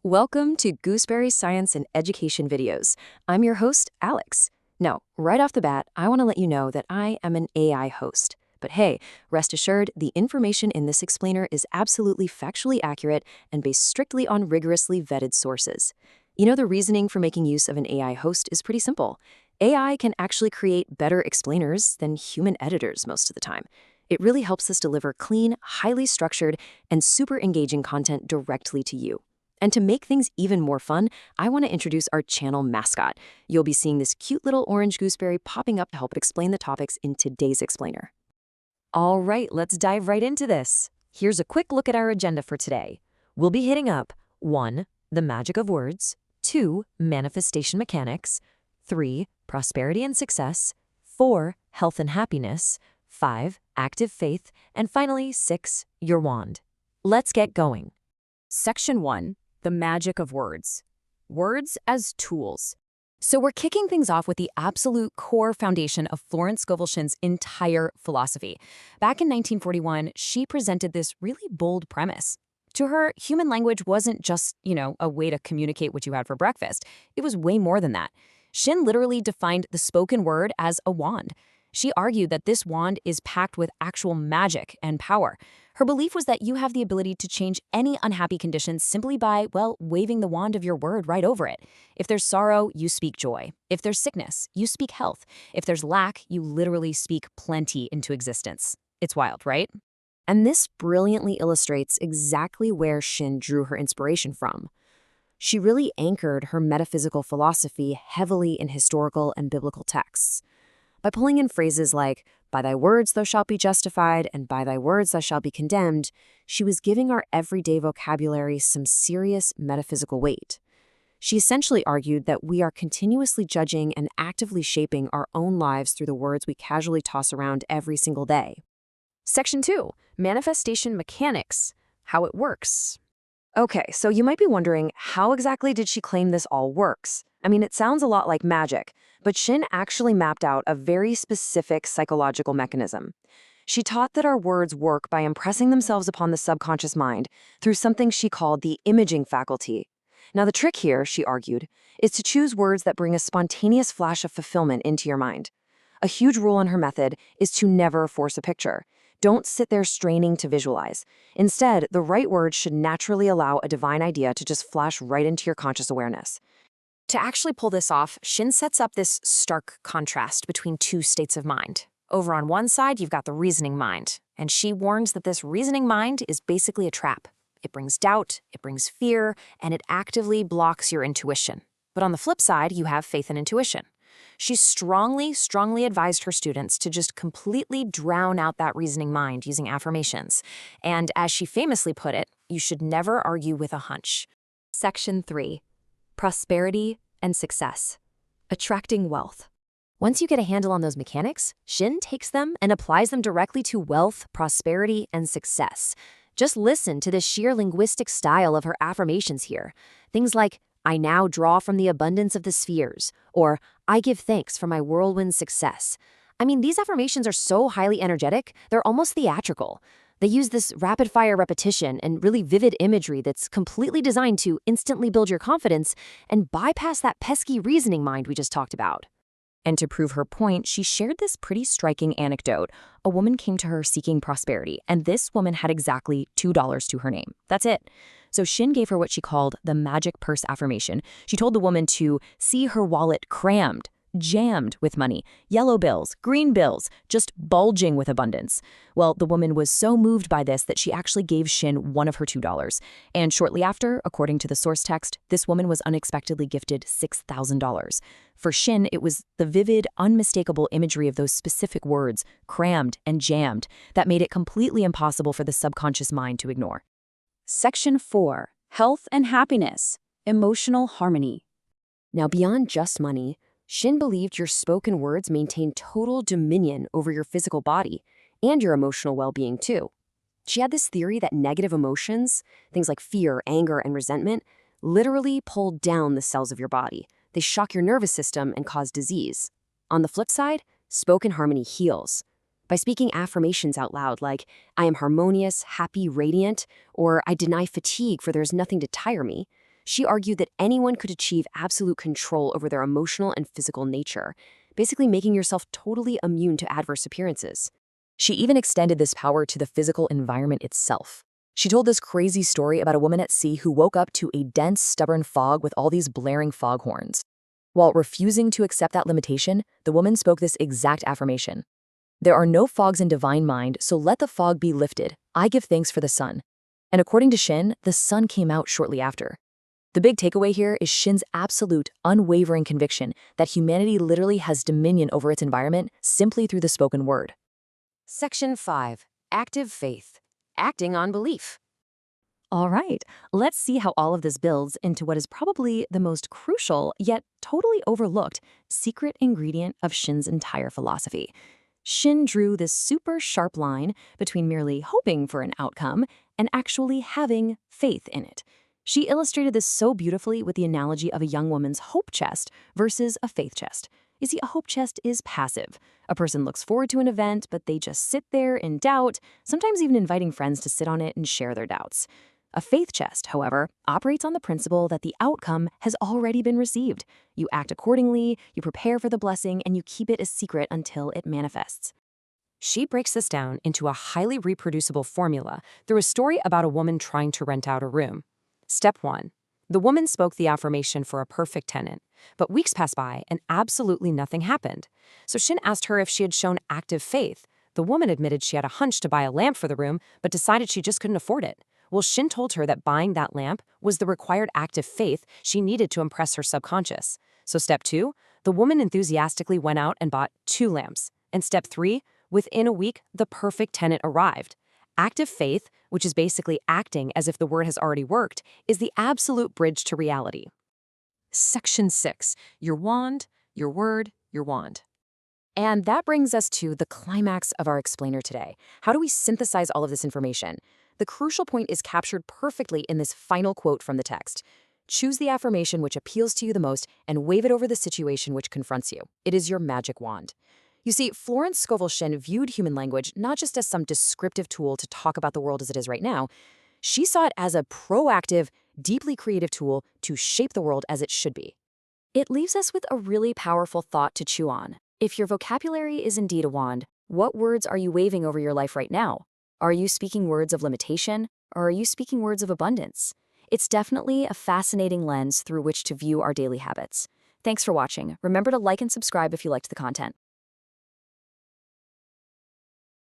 Welcome to Gooseberry Science and Education videos. I'm your host, Alex. Now, right off the bat, I want to let you know that I am an AI host. But hey, rest assured, the information in this explainer is absolutely factually accurate and based strictly on rigorously vetted sources. You know, the reasoning for making use of an AI host is pretty simple. AI can actually create better explainers than human editors most of the time. It really helps us deliver clean, highly structured, and super engaging content directly to you. And to make things even more fun, I want to introduce our channel mascot. You'll be seeing this cute little orange gooseberry popping up to help explain the topics in today's explainer. All right, let's dive right into this. Here's a quick look at our agenda for today. We'll be hitting up 1. The magic of words, 2. Manifestation mechanics, 3. Prosperity and success, 4. Health and happiness, 5. Active faith, and finally 6. Your wand. Let's get going. Section 1. The magic of words. Words as tools. So we're kicking things off with the absolute core foundation of Florence Scovel Shinn's entire philosophy. Back in 1941, she presented this really bold premise. To her, human language wasn't just, a way to communicate what you had for breakfast. It was way more than that. Shinn literally defined the spoken word as a wand. She argued that this wand is packed with actual magic and power. Her belief was that you have the ability to change any unhappy condition simply by, waving the wand of your word right over it. If there's sorrow, you speak joy. If there's sickness, you speak health. If there's lack, you literally speak plenty into existence. It's wild, right? And this brilliantly illustrates exactly where Shinn drew her inspiration from. She really anchored her metaphysical philosophy heavily in historical and biblical texts. By pulling in phrases like, "By thy words thou shalt be justified, and by thy words thou shalt be condemned," she was giving our everyday vocabulary some serious metaphysical weight. She essentially argued that we are continuously judging and actively shaping our own lives through the words we casually toss around every single day. Section 2. Manifestation mechanics. How it works. Okay, so you might be wondering, how exactly did she claim this all works? I mean, it sounds a lot like magic, but Shinn actually mapped out a very specific psychological mechanism. She taught that our words work by impressing themselves upon the subconscious mind through something she called the imaging faculty. Now, the trick here, she argued, is to choose words that bring a spontaneous flash of fulfillment into your mind. A huge rule in her method is to never force a picture. Don't sit there straining to visualize. Instead, the right words should naturally allow a divine idea to just flash right into your conscious awareness. To actually pull this off, Shinn sets up this stark contrast between two states of mind. Over on one side, you've got the reasoning mind, and she warns that this reasoning mind is basically a trap. It brings doubt, it brings fear, and it actively blocks your intuition. But on the flip side, you have faith and intuition. She strongly advised her students to just completely drown out that reasoning mind using affirmations. And as she famously put it, you should never argue with a hunch. Section 3. Prosperity and success. Attracting wealth. Once you get a handle on those mechanics, Shinn takes them and applies them directly to wealth, prosperity, and success. Just listen to the sheer linguistic style of her affirmations here. Things like, "I now draw from the abundance of the spheres," or "I give thanks for my whirlwind success." I mean, these affirmations are so highly energetic, they're almost theatrical. They use this rapid-fire repetition and really vivid imagery that's completely designed to instantly build your confidence and bypass that pesky reasoning mind we just talked about. And to prove her point, she shared this pretty striking anecdote. A woman came to her seeking prosperity, and this woman had exactly $2 to her name. That's it. So Shinn gave her what she called the magic purse affirmation. She told the woman to see her wallet crammed, jammed with money, yellow bills, green bills, just bulging with abundance. Well, the woman was so moved by this that she actually gave Shinn one of her $2. And shortly after, according to the source text, this woman was unexpectedly gifted $6,000. For Shinn, it was the vivid, unmistakable imagery of those specific words, crammed and jammed, that made it completely impossible for the subconscious mind to ignore. Section 4. Health and happiness. Emotional harmony. Now, beyond just money, Shinn believed your spoken words maintain total dominion over your physical body and your emotional well-being too. She had this theory that negative emotions, things like fear, anger, and resentment, literally pull down the cells of your body. They shock your nervous system and cause disease. On the flip side, spoken harmony heals. By speaking affirmations out loud like, "I am harmonious, happy, radiant," or "I deny fatigue for there is nothing to tire me," She argued that anyone could achieve absolute control over their emotional and physical nature, basically making yourself totally immune to adverse appearances. She even extended this power to the physical environment itself. She told this crazy story about a woman at sea who woke up to a dense, stubborn fog with all these blaring foghorns. While refusing to accept that limitation, the woman spoke this exact affirmation. "There are no fogs in divine mind, so let the fog be lifted. I give thanks for the sun." And according to Shinn, the sun came out shortly after. The big takeaway here is Shinn's absolute, unwavering conviction that humanity literally has dominion over its environment simply through the spoken word. Section 5. Active faith. Acting on belief. All right, let's see how all of this builds into what is probably the most crucial, yet totally overlooked, secret ingredient of Shinn's entire philosophy. Shinn drew this super sharp line between merely hoping for an outcome and actually having faith in it. She illustrated this so beautifully with the analogy of a young woman's hope chest versus a faith chest. You see, a hope chest is passive. A person looks forward to an event, but they just sit there in doubt, sometimes even inviting friends to sit on it and share their doubts. A faith chest, however, operates on the principle that the outcome has already been received. You act accordingly, you prepare for the blessing, and you keep it a secret until it manifests. She breaks this down into a highly reproducible formula through a story about a woman trying to rent out a room. Step 1. The woman spoke the affirmation for a perfect tenant, but weeks passed by and absolutely nothing happened. So Shinn asked her if she had shown active faith. The woman admitted she had a hunch to buy a lamp for the room, but decided she just couldn't afford it. Well, Shinn told her that buying that lamp was the required active faith she needed to impress her subconscious. So step 2, the woman enthusiastically went out and bought 2 lamps. And step 3, within a week, the perfect tenant arrived. Active faith, which is basically acting as if the word has already worked, is the absolute bridge to reality. Section 6. Your wand, your word, your wand. And that brings us to the climax of our explainer today. How do we synthesize all of this information? The crucial point is captured perfectly in this final quote from the text. Choose the affirmation which appeals to you the most and wave it over the situation which confronts you. It is your magic wand. You see, Florence Scovel Shinn viewed human language not just as some descriptive tool to talk about the world as it is right now. She saw it as a proactive, deeply creative tool to shape the world as it should be. It leaves us with a really powerful thought to chew on. If your vocabulary is indeed a wand, what words are you waving over your life right now? Are you speaking words of limitation, or are you speaking words of abundance? It's definitely a fascinating lens through which to view our daily habits. Thanks for watching. Remember to like and subscribe if you liked the content.